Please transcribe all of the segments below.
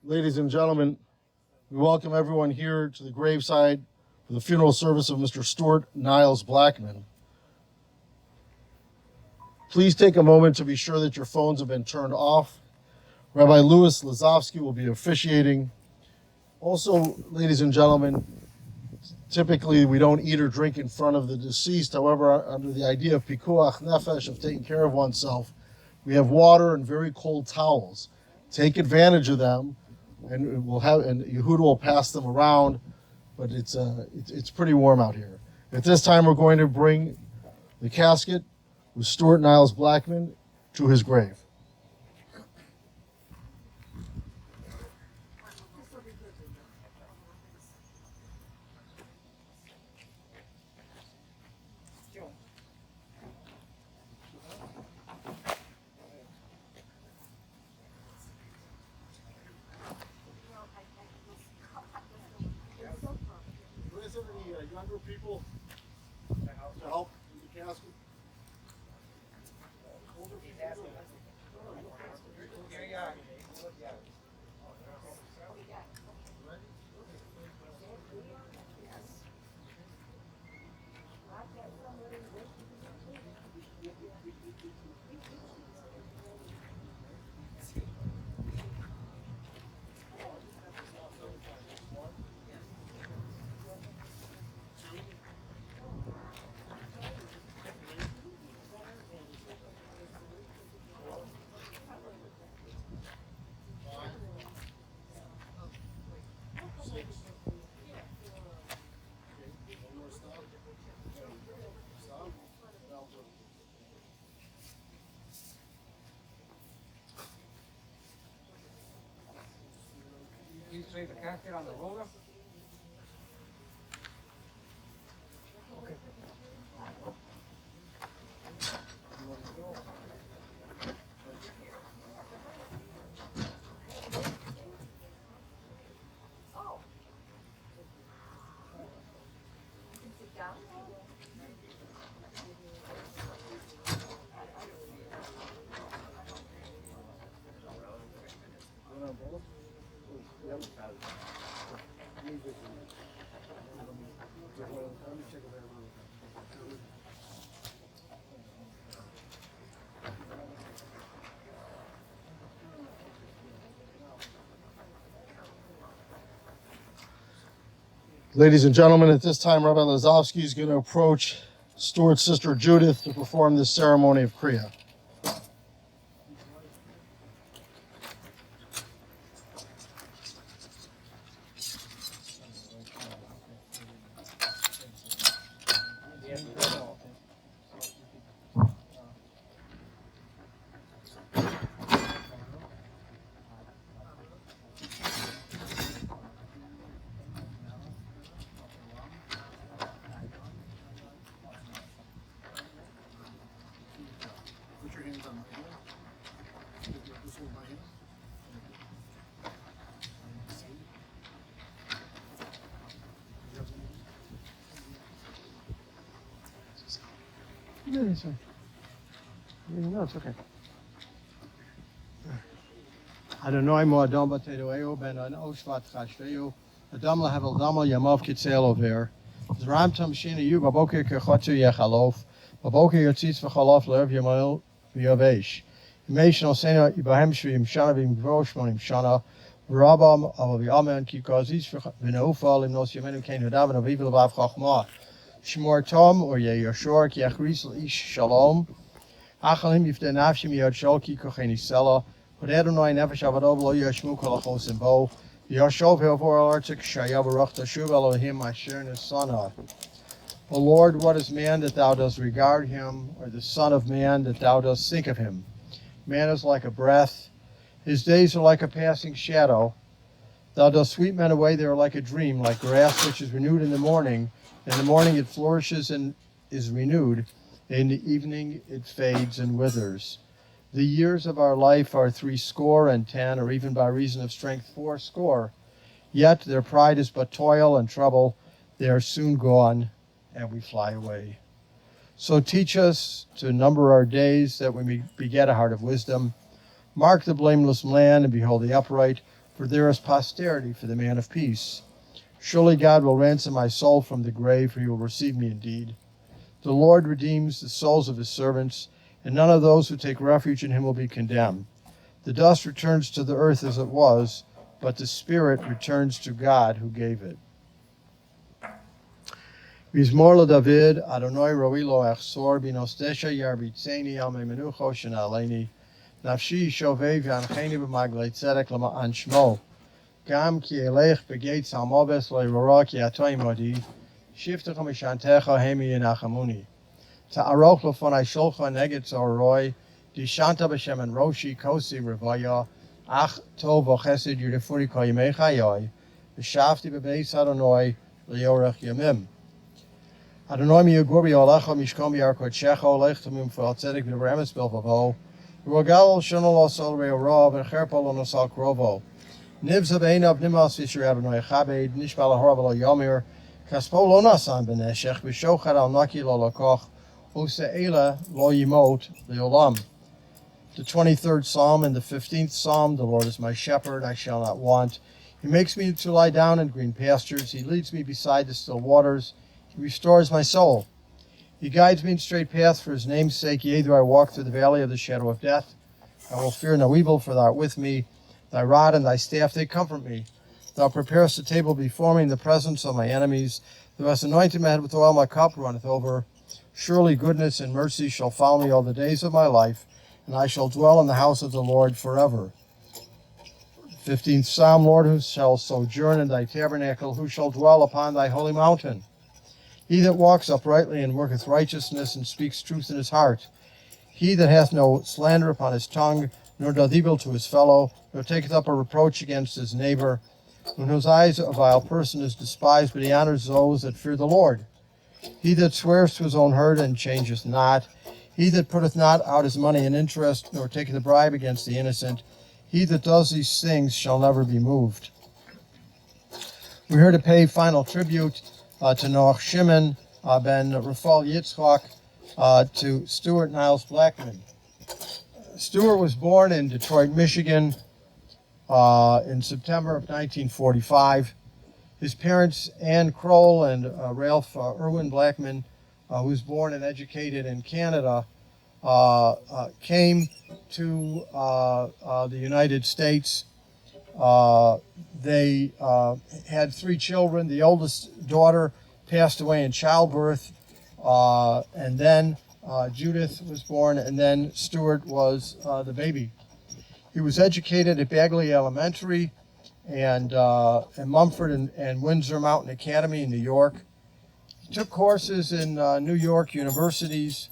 Ladies and gentlemen, we welcome everyone here to the graveside for the funeral service of Mr. Stuart Niles Blackman. Please take a moment to be sure that your phones have been turned off. Rabbi Louis Lazovsky will be officiating. Also, ladies and gentlemen, typically we don't eat or drink in front of the deceased. However, under the idea of pikuach nefesh, of taking care of oneself, we have water and very cold towels. Take advantage of them, and Yehuda will pass them around. But it's pretty warm out here. At this time, we're going to bring the casket with Stuart Niles Blackman to his grave. Do we have any younger people to help with the casket? Older people? Please place the casket on the roller. Okay. Ladies and gentlemen, at this time, Rabbi Lazovsky is going to approach Stuart's sister Judith to perform this ceremony of Kriya. Put your hands on my hand. This hold my hand. No, it's fine. No, it's okay. Adonai mo Adam b'tedoeu ben an oshvat chashveu Adam lahavel damal yamav kitzel over Zram tam shina yu baboker kechotzu yechalof baboker yotzitz v'chalof le'ev yamal v'yavesh Yimesh nosena yibahem shvim shana v'imgvosh monim shana Rabam aval v'yamen ki kazis v'neufal imnos yamenu kein hodav v'aviv l'vav chachma Shmor tom or yeshor ki achris ish shalom Achalim yifte nafshim yod sholki kocheni sela Adonai nefesh avadov lo yashmu kolachos and bo Yashov he'avor artik shayavarach tashuv Elohim asher nesana. O Lord, what is man that thou dost regard him, or the son of man that thou dost think of him? Man is like a breath, his days are like a passing shadow. Thou dost sweep men away, they are like a dream, like grass which is renewed in the morning. In the morning it flourishes and is renewed, in the evening it fades and withers. The years of our life are 70, or even by reason of strength 80. Yet their pride is but toil and trouble. They are soon gone, and we fly away. So teach us to number our days, that we may beget a heart of wisdom. Mark the blameless land, and behold the upright. for there is posterity for the man of peace. Surely God will ransom my soul from the grave, for he will receive me indeed. The Lord redeems the souls of his servants, and none of those who take refuge in him will be condemned. The dust returns to the earth as it was, but the spirit returns to God who gave it. Mizmor David, Adonai roi lo achsor, binostesha yarbitzeni al memenucho shenaleni, nafshi shovei v'ancheni b'maglei tzedek l'ma'an shmo, gam ki elech begeit salmobes le'rora ki atoy modi, shiftecha mishantecha hemi yenachamuni. Ta'aroch lefonai sholcha neged zoroi, dishanta b'shem en roshi kosi revaya, ach tov v'chesed yudefuri ko yimei chayoi, v'shavti b'beis Adonai le'yorech yamim. Adonai mi yugor b'yolecha mishkom yarkot shecha olech tamim f'al tzedek v'neveremes belvavo, v'rogal shonol osol re'ora v'cherpol onosal krovo. Nivza beinav nimas v'shir Adonai chabed, nishbal ahor v'lo yomir, kaspo lo nasan b'neshech, v'shochad al naki lo lakoch, u'se'ela lo yimot le'olam. The 23rd Psalm and the 15th Psalm, the Lord is my shepherd, I shall not want. He makes me to lie down in green pastures. He leads me beside the still waters. He restores my soul. He guides me in straight paths for his name's sake. Yea, though I walk through the valley of the shadow of death, I will fear no evil, for thou art with me. Thy rod and thy staff, they comfort me. Thou preparest a table before me in the presence of my enemies. Thou hast anointed my head with oil, my cup runneth over. Surely goodness and mercy shall follow me all the days of my life, and I shall dwell in the house of the Lord forever. 15th Psalm, Lord, who shall sojourn in thy tabernacle, who shall dwell upon thy holy mountain? He that walks uprightly and worketh righteousness and speaks truth in his heart. He that hath no slander upon his tongue, nor doth evil to his fellow, nor taketh up a reproach against his neighbor, in whose eyes a vile person is despised, but he honors those that fear the Lord. He that swears to his own hurt and changeth not, he that putteth not out his money in interest, nor taketh a bribe against the innocent, he that does these things shall never be moved. We're here to pay final tribute to Noach Shimon ben Rafal Yitzchak, to Stuart Niles Blackman. Stuart was born in Detroit, Michigan in September of 1945. His parents, Ann Kroll and Ralph Irwin Blackman, who was born and educated in Canada, came to the United States. They had 3 children. The oldest daughter passed away in childbirth, and then Judith was born, and then Stuart was the baby. He was educated at Bagley Elementary and Mumford and Windsor Mountain Academy in New York. He took courses in New York universities.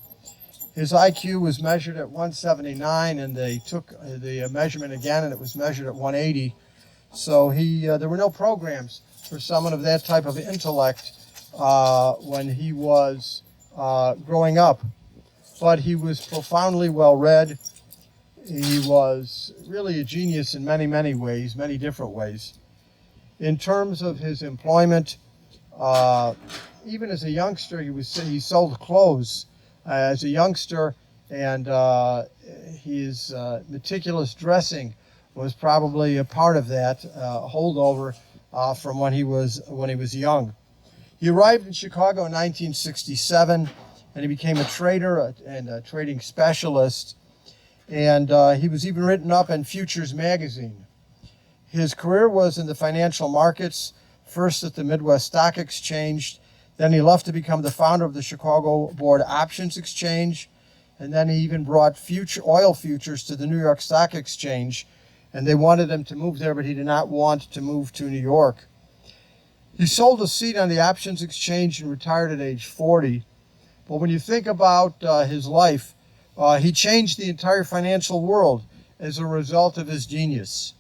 His IQ was measured at 179, and they took the measurement again, and it was measured at 180. So there were no programs for someone of that type of intellect when he was growing up. But he was profoundly well-read. He was really a genius in many, many ways, many different ways. In terms of his employment, even as a youngster, he sold clothes as a youngster, and his meticulous dressing was probably a part of that holdover from when he was young. He arrived in Chicago in 1967, and he became a trader and a trading specialist, and he was even written up in Futures magazine. His career was in the financial markets, first at the Midwest Stock Exchange. Then he left to become the founder of the Chicago Board Options Exchange, and then he even brought oil futures to the New York Stock Exchange, and they wanted him to move there, but he did not want to move to New York. He sold a seat on the Options Exchange and retired at age 40. But when you think about his life, he changed the entire financial world as a result of his genius.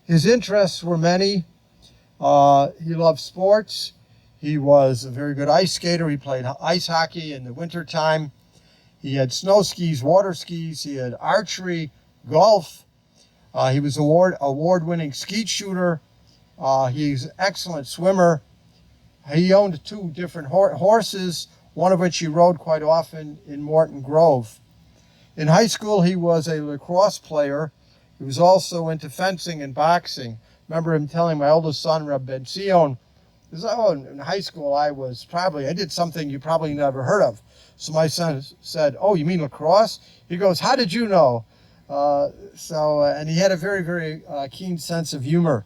His interests were many. He loved sports. He was a very good ice skater. He played ice hockey in the wintertime. He had snow skis, water skis. He had archery, golf. He was award-winning skeet shooter. He's an excellent swimmer. He owned 2 different horses, one of which he rode quite often in Morton Grove. In high school, he was a lacrosse player, He was also into fencing and boxing. Remember him telling my oldest son, Reb Ben Zion, in high school I did something you probably never heard of. So my son said, "Oh, you mean lacrosse?" He goes, "How did you know?" And he had a very, very keen sense of humor.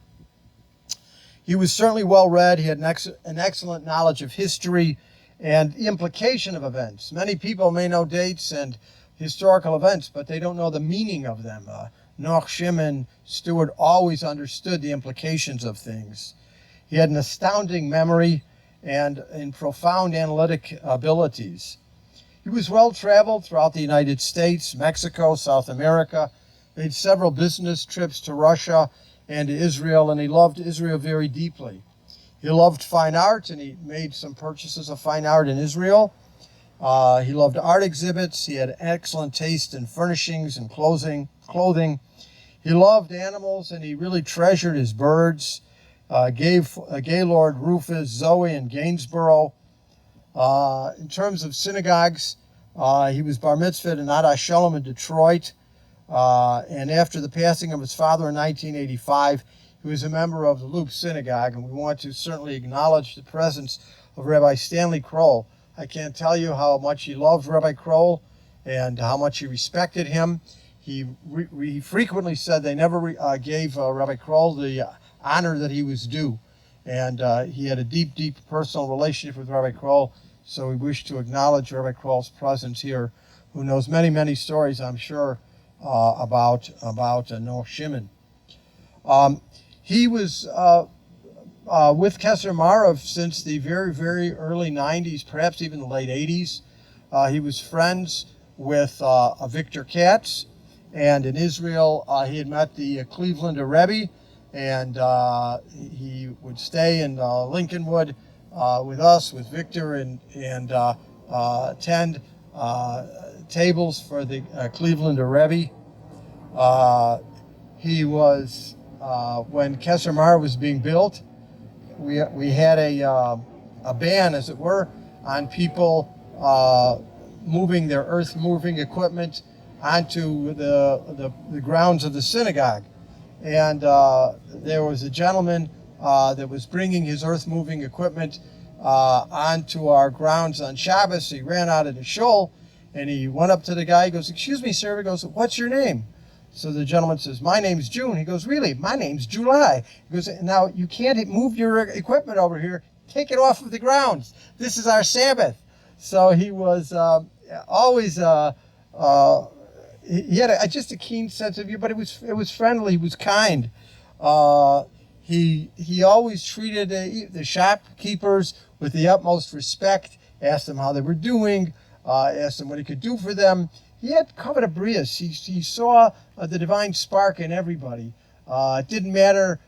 He was certainly well read. He had an excellent knowledge of history and the implication of events. Many people may know dates and historical events, but they don't know the meaning of them. Noach, Shimon, Stuart always understood the implications of things. He had an astounding memory and profound analytic abilities. He was well traveled throughout the United States, Mexico, South America, made several business trips to Russia and to Israel, and he loved Israel very deeply. He loved fine art, and he made some purchases of fine art in Israel. He loved art exhibits. He had excellent taste in furnishings and clothing. He loved animals, and he really treasured his birds. Gaylord, Rufus, Zoe, and Gainsborough. In terms of synagogues, he was bar mitzvahed in Ad Shalom in Detroit. And after the passing of his father in 1985, he was a member of the Loop Synagogue, and we want to certainly acknowledge the presence of Rabbi Stanley Kroll. I can't tell you how much he loved Rabbi Kroll and how much he respected him. He frequently said they never gave Rabbi Kroll the honor that he was due. And he had a deep, deep personal relationship with Rabbi Kroll, so we wish to acknowledge Rabbi Kroll's presence here, who knows many, many stories, I'm sure, about Noach Shimon. He was with Kesser Marav since the very, very early 90s, perhaps even the late 80s. He was friends with Victor Katz, and in Israel he had met the Clevelander Rebbe, and he would stay in Lincolnwood with us, with Victor, and attend tables for the Clevelander Rebbe. He was, when Kesser Marav was being built, we had a ban, as it were, on people moving their earth-moving equipment onto the grounds of the synagogue. And there was a gentleman that was bringing his earth-moving equipment onto our grounds on Shabbos. He ran out of the shul, and he went up to the guy. He goes, "Excuse me, sir." He goes, "What's your name?" So the gentleman says, "My name's June." He goes, "Really? My name's July." He goes, "Now, you can't move your equipment over here. Take it off of the grounds. This is our Sabbath." So he was always, he had just a keen sense of humor, but it was friendly, he was kind. He always treated the shopkeepers with the utmost respect, asked them how they were doing, asked them what he could do for them. He had kavod habrius. He saw the divine spark in everybody. It didn't matter,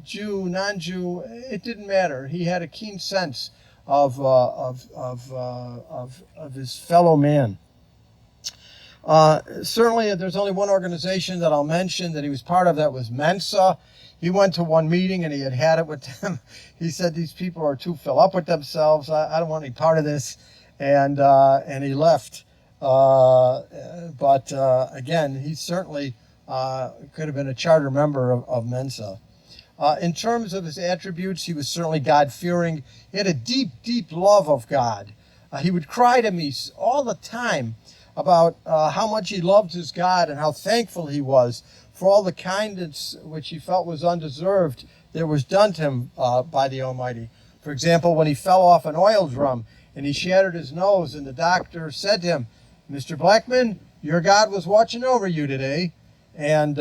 Jew, non-Jew. It didn't matter. He had a keen sense of his fellow man. Certainly, there's only one organization that I'll mention that he was part of. That was Mensa. He went to one meeting and he had it with them. He said, "These people are too filled up with themselves. I don't want any part of this," and he left. But again, he certainly could have been a charter member of Mensa. In terms of his attributes, he was certainly God-fearing. He had a deep, deep love of God. He would cry to me all the time about how much he loved his God and how thankful he was for all the kindness which he felt was undeserved that was done to him by the Almighty. For example, when he fell off an oil drum and he shattered his nose, and the doctor said to him, "Mr. Blackman, your God was watching over you today." And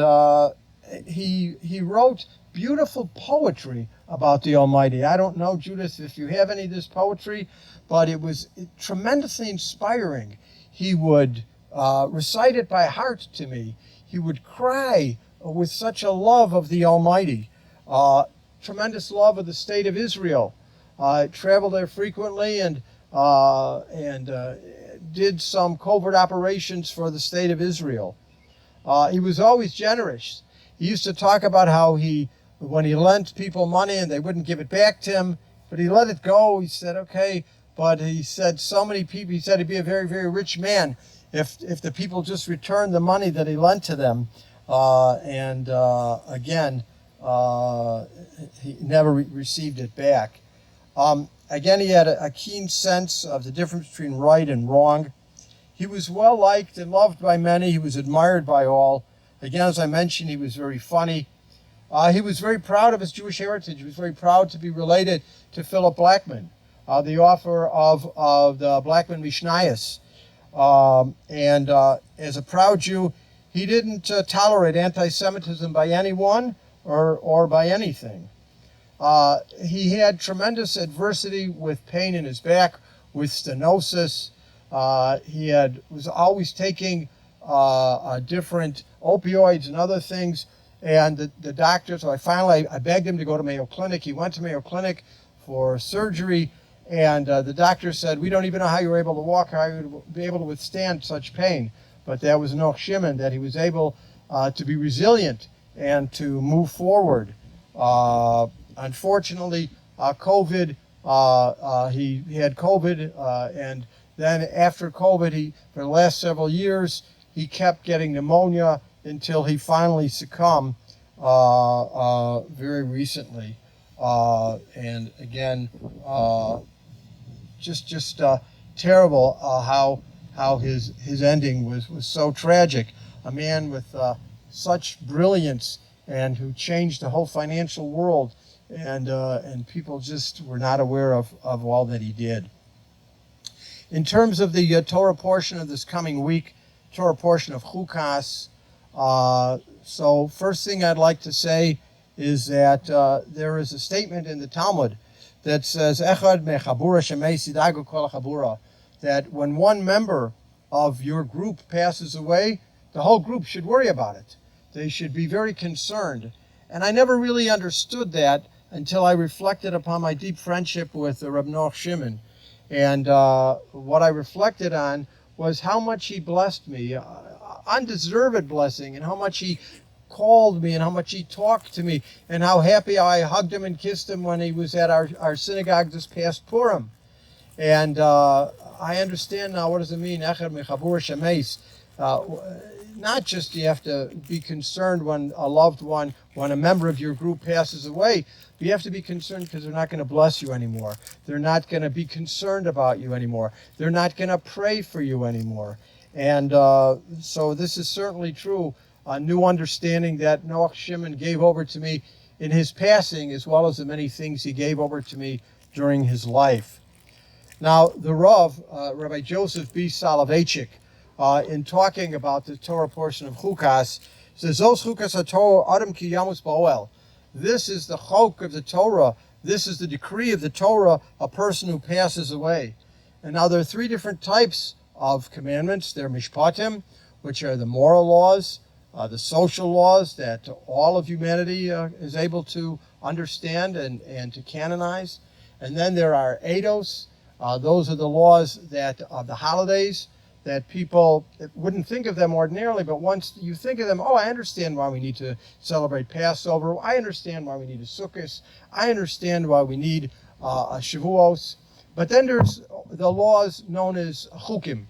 he wrote beautiful poetry about the Almighty. I don't know, Judith, if you have any of this poetry, but it was tremendously inspiring. He would recite it by heart to me. He would cry with such a love of the Almighty. Tremendous love of the state of Israel. Traveled there frequently and did some covert operations for the state of Israel. He was always generous. He used to talk about how when he lent people money and they wouldn't give it back to him, but he let it go. He said, "Okay." But he said so many people, he said he'd be a very, very rich man if the people just returned the money that he lent to them. Again, he never received it back. Again, he had a keen sense of the difference between right and wrong. He was well liked and loved by many. He was admired by all. Again, as I mentioned, he was very funny. He was very proud of his Jewish heritage. He was very proud to be related to Philip Blackman, the author of the Blackman Mishnayos. As a proud Jew, he didn't tolerate anti-Semitism by anyone or by anything. He had tremendous adversity with pain in his back, with stenosis. He was always taking different opioids and other things. And the doctor, so I begged him to go to Mayo Clinic. He went to Mayo Clinic for surgery, and the doctor said, "We don't even know how you were able to walk, how you would be able to withstand such pain." But that was Noach Shimon, that he was able to be resilient and to move forward. Unfortunately, COVID, he had COVID, and then after COVID, for the last several years, he kept getting pneumonia until he finally succumbed very recently. And again, just terrible how his ending was so tragic. A man with such brilliance and who changed the whole financial world, and people just were not aware of all that he did. In terms of the Torah portion of this coming week, Torah portion of Chukas, so first thing I'd like to say is that there is a statement in the Talmud that says, Echad mechabura shemei sidagu kol chabura, that when one member of your group passes away, the whole group should worry about it. They should be very concerned. And I never really understood that until I reflected upon my deep friendship with Reb Noach Shimon. And what I reflected on was how much he blessed me, undeserved blessing, and how much he called me and how much he talked to me, and how happy I hugged him and kissed him when he was at our synagogue this past Purim. And I understand now, what does it mean, Echad mechabur shemeis? Not just you have to be concerned when a loved one, when a member of your group passes away, but you have to be concerned because they're not going to bless you anymore. They're not going to be concerned about you anymore. They're not going to pray for you anymore. And so this is certainly true, a new understanding that Noach Shimon gave over to me in his passing, as well as the many things he gave over to me during his life. Now, the Rav, Rabbi Joseph B. Soloveitchik, in talking about the Torah portion of Chukas, says, Zos Chukas HaTorah Adam Ki Yamus Ba'oel. This is the chok of the Torah. This is the decree of the Torah, a person who passes away. And now there are three different types of commandments. There are mishpatim, which are the moral laws, the social laws that all of humanity is able to understand and to canonize. And then there are eidos. Those are the laws that of the holidays, that people wouldn't think of them ordinarily, but once you think of them, oh, I understand why we need to celebrate Passover. I understand why we need a Sukkot. I understand why we need a Shavuos. But then there's the laws known as chukim,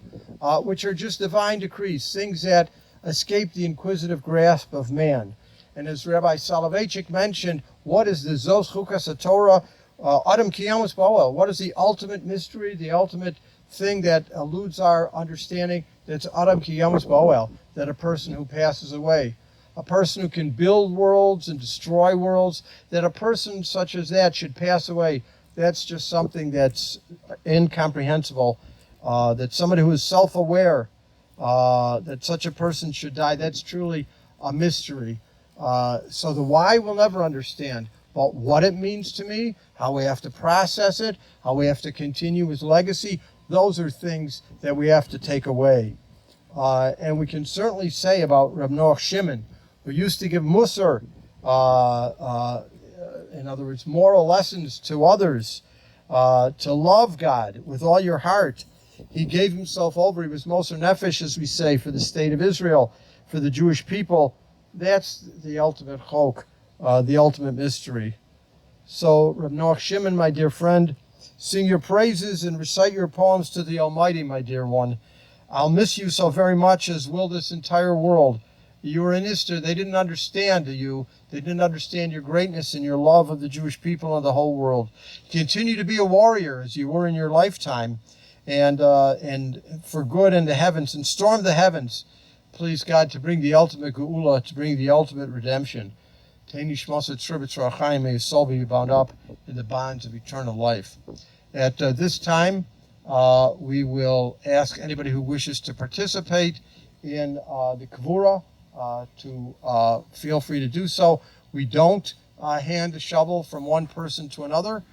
which are just divine decrees, things that escape the inquisitive grasp of man. And as Rabbi Soloveitchik mentioned, what is the Zos Chukas HaTorah? Adam Ki Yamus Ba'oel. What is the ultimate mystery, the ultimate thing that eludes our understanding? That's Adam Ki Yamus Ba'oel, that a person who passes away, a person who can build worlds and destroy worlds, that a person such as that should pass away. That's just something that's incomprehensible. That somebody who is self-aware, that such a person should die, that's truly a mystery. So the why we'll never understand, but what it means to me, how we have to process it, how we have to continue his legacy, those are things that we have to take away. And we can certainly say about Reb Noach Shimon, who used to give musar, in other words, moral lessons to others, to love God with all your heart. He gave himself over. He was moser nefesh, as we say, for the state of Israel, for the Jewish people. That's the ultimate chok, the ultimate mystery. So, Reb Noach Shimon, my dear friend, sing your praises and recite your poems to the Almighty, my dear one. I'll miss you so very much, as will this entire world. You were in Easter. They didn't understand you. They didn't understand your greatness and your love of the Jewish people and the whole world. Continue to be a warrior as you were in your lifetime, and for good in the heavens, and storm the heavens, please God, to bring the ultimate geula, to bring the ultimate redemption. May his soul be bound up in the bonds of eternal life. At this time, we will ask anybody who wishes to participate in the kavura to feel free to do so. We don't hand a shovel from one person to another.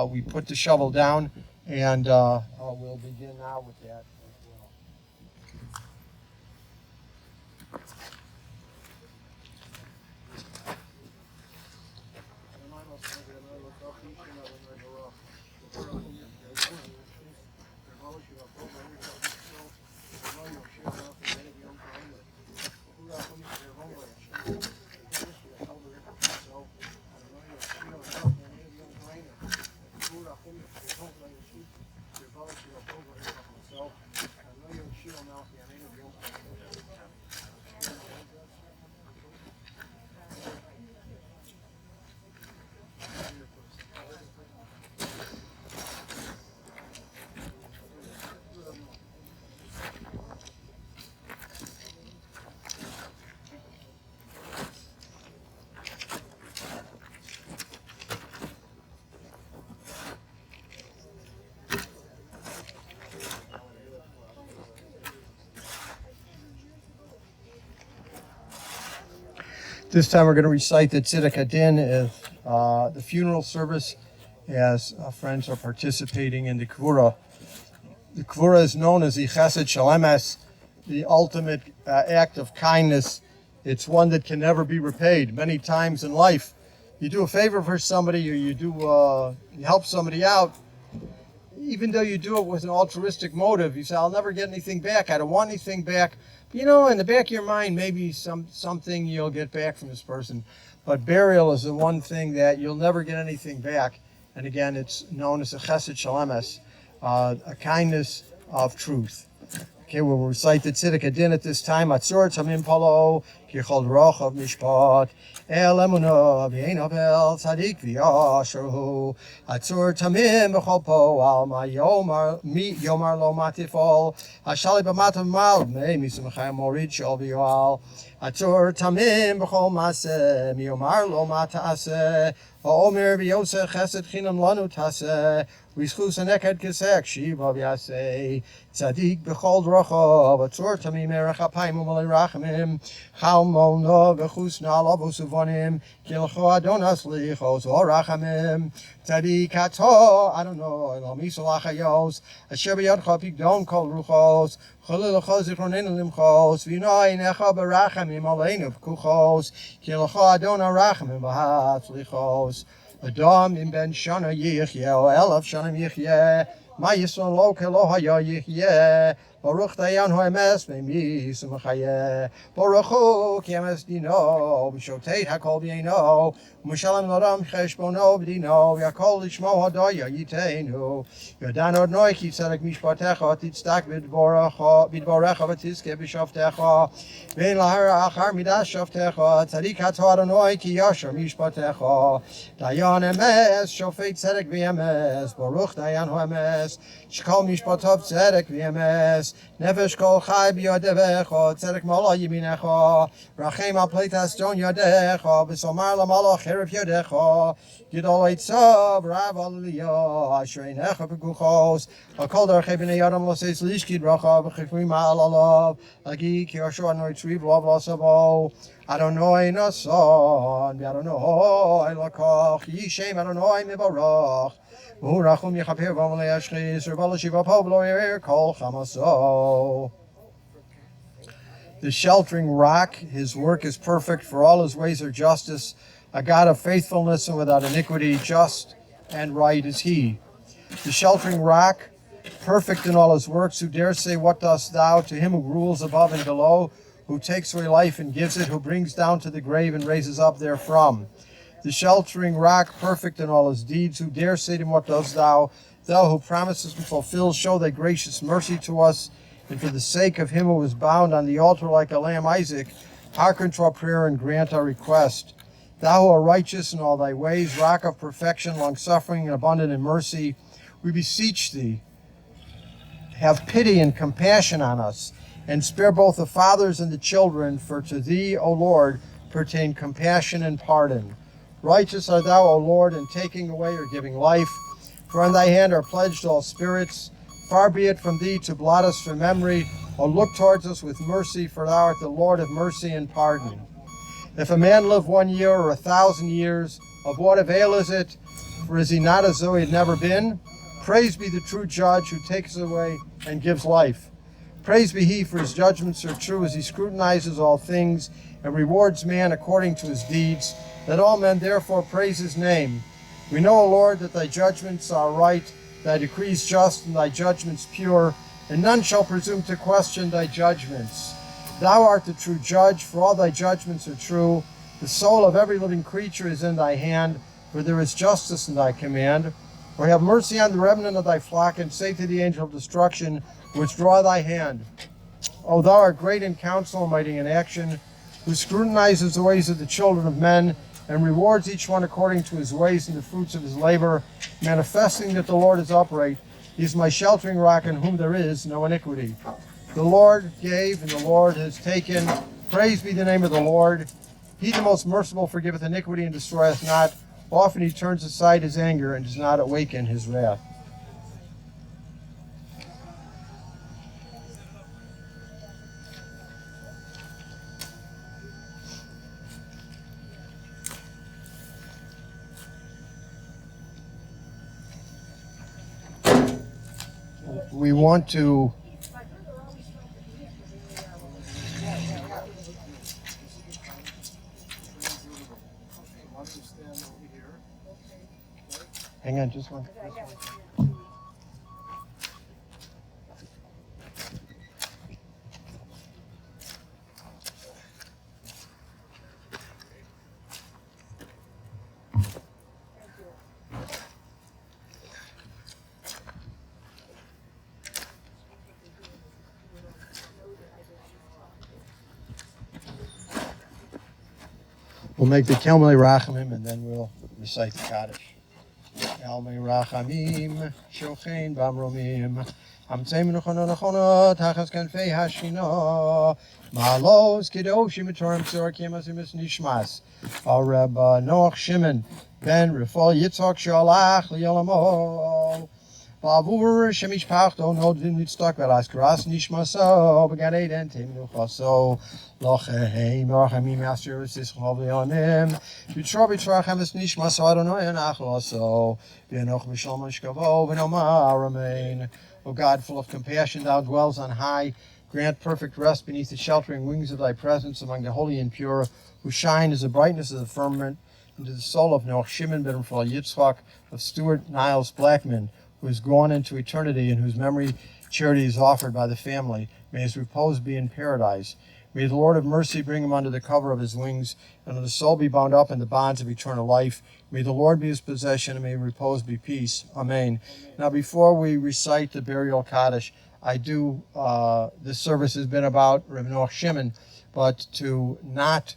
We put the shovel down, and we'll begin now with that as well. This time we're going to recite the Tzedek Adin as the funeral service, as friends are participating in the Kvura. The Kvura is known as the Chesed Shalemes, the ultimate act of kindness. It's one that can never be repaid. Many times in life, you do a favor for somebody, or you help somebody out, even though you do it with an altruistic motive. You say, I'll never get anything back. I don't want anything back. You know, in the back of your mind, maybe something you'll get back from this person. But burial is the one thing that you'll never get anything back. And again, it's known as a chesed shalemes, a kindness of truth. Okay, we'll recite the Tzedek Adin at this time. Atzur tamim palo, kichol rochav mishpat, el emunah v'ein abel tzadik v'yasherhu. Atzur tamim b'chol po, al ma yomar lo matifol, hashali b'matav mal, me misimachayim morid shol v'yoal. Atzur tamim b'chol maseh, mi yomar lo mata'aseh, ha'omer v'yoseh chesed chinam lanu taseh, v'yischus haneked kesek shiva v'yaseh, tzadik b'chol rochav, atzur tamim erech apayim u'malei rachamim, chal mono v'chus na'al avos uvonim, kilcho adonas lichos v'rachamim, tzadik ato Adonai lo misol achayos, asher b'yadcha pigdon kol ruchos, cholil lecho zichronenu limchos, v'yinoi necha b'rachamim aleinu v'kuchos, kilcho Adonai rachamim v'hatzlichos. Adam im ben shana yichye, o elaf shana yichye, ma yisron lo kelo haya yichye, baruch dayan hoemes me'mi sumachaye, baruch hu ki emes dino, b'shoteit hakol b'yeino, u'mushalam l'adam cheshbono b'dino, v'yakol lishmo hadaya yiteinu, yodan odnoi ki tzedek mishpatecha, titzdak b'dvorecha v'tizke b'shavtecha, v'ein lahara achar midas shavtecha, tzadik hato Adonai ki yasher mishpatecha, dayan emes, shofet tzedek v'emes, baruch dayan hoemes, shkol mishpatav tzedek v'emes, nefesh kol chai b'yadevecha, tzedek mala yiminecha, rachem al pleitas don yadecha, v'somar l'malach herif yadecha, gidol eitzav rav aliyah, ashrei necha b'guchos, hakol darchei b'nei adam l'seis lishkid racha, v'chifri ma'al alav, agi ki yashua noi tzriv lav l'savo, Adonai nasan, v'Adonai lakach, yishem Adonai mibarach, v'hurachum yichaper v'amalei ashchis, v'alashiva povlo kol chamaso. The sheltering rock, his work is perfect, for all his ways are justice, a God of faithfulness and without iniquity, just and right is he. The sheltering rock, perfect in all his works, who dares say, what dost thou? To him who rules above and below, who takes away life and gives it, who brings down to the grave and raises up therefrom. The sheltering rock, perfect in all his deeds, who dares say to him, what dost thou? Thou who promises and fulfills, show thy gracious mercy to us, and for the sake of him who was bound on the altar like a lamb Isaac, Hearken to our prayer and grant our request. Thou who art righteous in all thy ways, rock of perfection, long-suffering, and abundant in mercy, we beseech thee, have pity and compassion on us, and spare both the fathers and the children, for to thee, O Lord, pertain compassion and pardon. Righteous art thou, O Lord, in taking away or giving life, for on thy hand are pledged all spirits. Far be it from thee to blot us from memory, or look towards us with mercy, for thou art the Lord of mercy and pardon. If a man live 1 year or 1,000 years, of what avail is it? For is he not as though he had never been? Praise be the true judge who takes away and gives life. Praise be he, for his judgments are true, as he scrutinizes all things and rewards man according to his deeds. Let all men therefore praise his name. We know, O Lord, that thy judgments are right, thy decrees just, and thy judgments pure, and none shall presume to question thy judgments. Thou art the true judge, for all thy judgments are true. The soul of every living creature is in thy hand, for there is justice in thy command. Or have mercy on the remnant of thy flock, and say to the angel of destruction, withdraw thy hand. O thou art great in counsel and mighty in action, who scrutinizes the ways of the children of men, and rewards each one according to his ways and the fruits of his labor, manifesting that the Lord is upright. He is my sheltering rock, in whom there is no iniquity. The Lord gave, and the Lord has taken. Praise be the name of the Lord. He, the most merciful, forgiveth iniquity and destroyeth not. Often he turns aside his anger and does not awaken his wrath. We want to hang on just one. We'll make the Kelmei Rachamim and then we'll recite the Kaddish. Kelmei Rachamim, Shochein Bamromim, Hamtzei Menuchono Nechono, Tachas Kanfei Hashino, Malos Kedoshim Mitorim Tzorkim Asimis Nishmas, Arab Noach Shimon, Ben Rifal Yitzhak Shalach Liolamo, Bavur Shemish Pachto, Nodvim Nitztak Velas Karas Nishmaso, Began Eden Temenuchaso, Locheim Rachamim Asher Sischov Leonim, Yitzhak Yitzrachamis Nishmaso, Adonai Anachlaso, Venoch Mishal Mishkavo, Venomar Amen. O God, full of compassion, thou dwells on high. Grant perfect rest beneath the sheltering wings of thy presence among the holy and pure, who shine as the brightness of the firmament, into the soul of Noach Shimon ben Rafal Yitzchak, of Stuart Niles Blackman, who has gone into eternity and whose memory charity is offered by the family. May his repose be in paradise. May the Lord of mercy bring him under the cover of his wings, and let his soul be bound up in the bonds of eternal life. May the Lord be his possession, and may repose be peace. Amen. Now, before we recite the burial Kaddish, this service has been about Reb Noach Shimon, but to not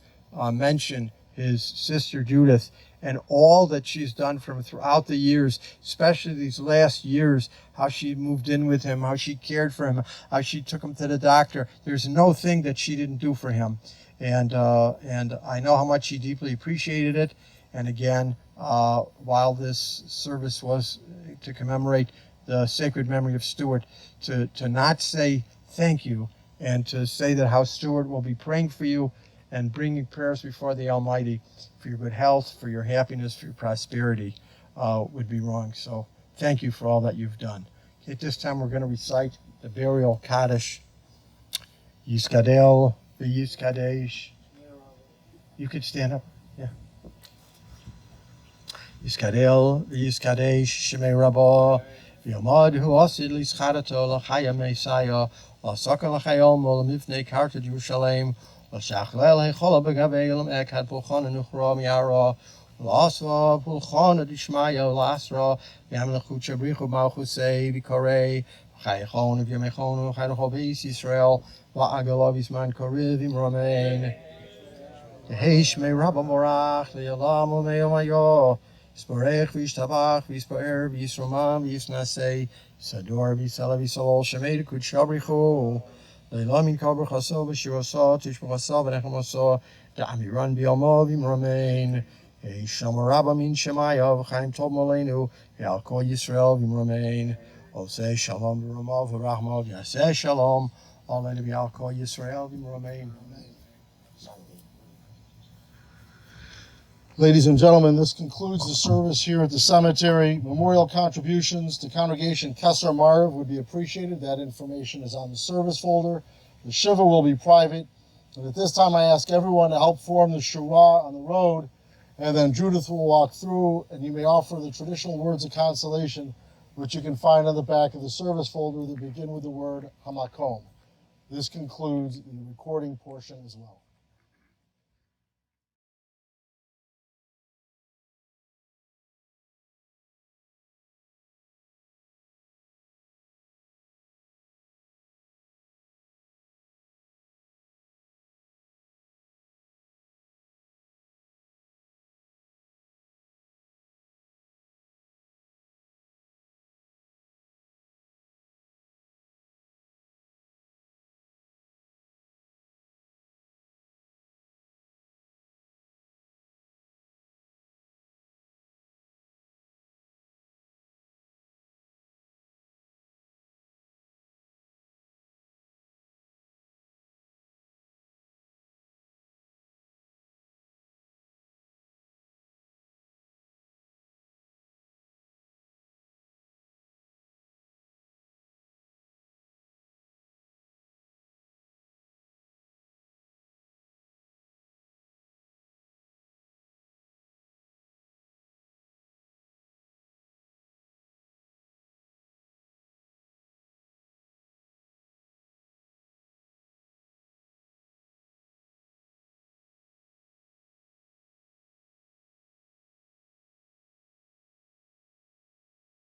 mention his sister Judith and all that she's done for him throughout the years, especially these last years, how she moved in with him, how she cared for him, how she took him to the doctor. There's no thing that she didn't do for him. And I know how much he deeply appreciated it. And again, while this service was to commemorate the sacred memory of Stuart, to not say thank you and to say that how Stuart will be praying for you and bringing prayers before the Almighty for your good health, for your happiness, for your prosperity would be wrong. So thank you for all that you've done. At this time, we're going to recite the burial Kaddish. Yiskadel v'yiskadesh. You could stand up. Yeah. Yiskadel v'yiskadesh shemei rabah v'yomad hu asid lischadato l'chaya meisaya l'saka l'chayom l'mifnei karta Yerushalem l'shachlel hechola b'gaveilem ekad pulchan nuchra miara l'asva pulchan adishmaya l'asra v'yamlechut shabrichu malchusei v'korei v'chayechon v'yamechon v'chayechon b'is Yisrael v'agalav isman koriv imramein. Heish me rabba morach le'olam u'me'omayo. Yisparech v'yishtabach v'yisparer v'yisromam v'yisnasei Sador v'yisala v'yisalol shemei kud shabrichu. Le'olam min kol b'chaso v'shirasa tishb'chaso v'nechamaso da'amiran b'yamo v'imromein. Shalom rabba min shemaya v'chaim tov molenu v'al kol Yisrael v'imromein. Oseh shalom v'ramav v'rachmav yaseh shalom. Alenu v'al kol Yisrael v'imromein. Ladies and gentlemen, this concludes the service here at the cemetery. Memorial contributions to Congregation Kesser Marv would be appreciated. That information is on the service folder. The shiva will be private. And at this time, I ask everyone to help form the shura on the road, and then Judith will walk through, and you may offer the traditional words of consolation, which you can find on the back of the service folder that begin with the word Hamakom. This concludes the recording portion as well.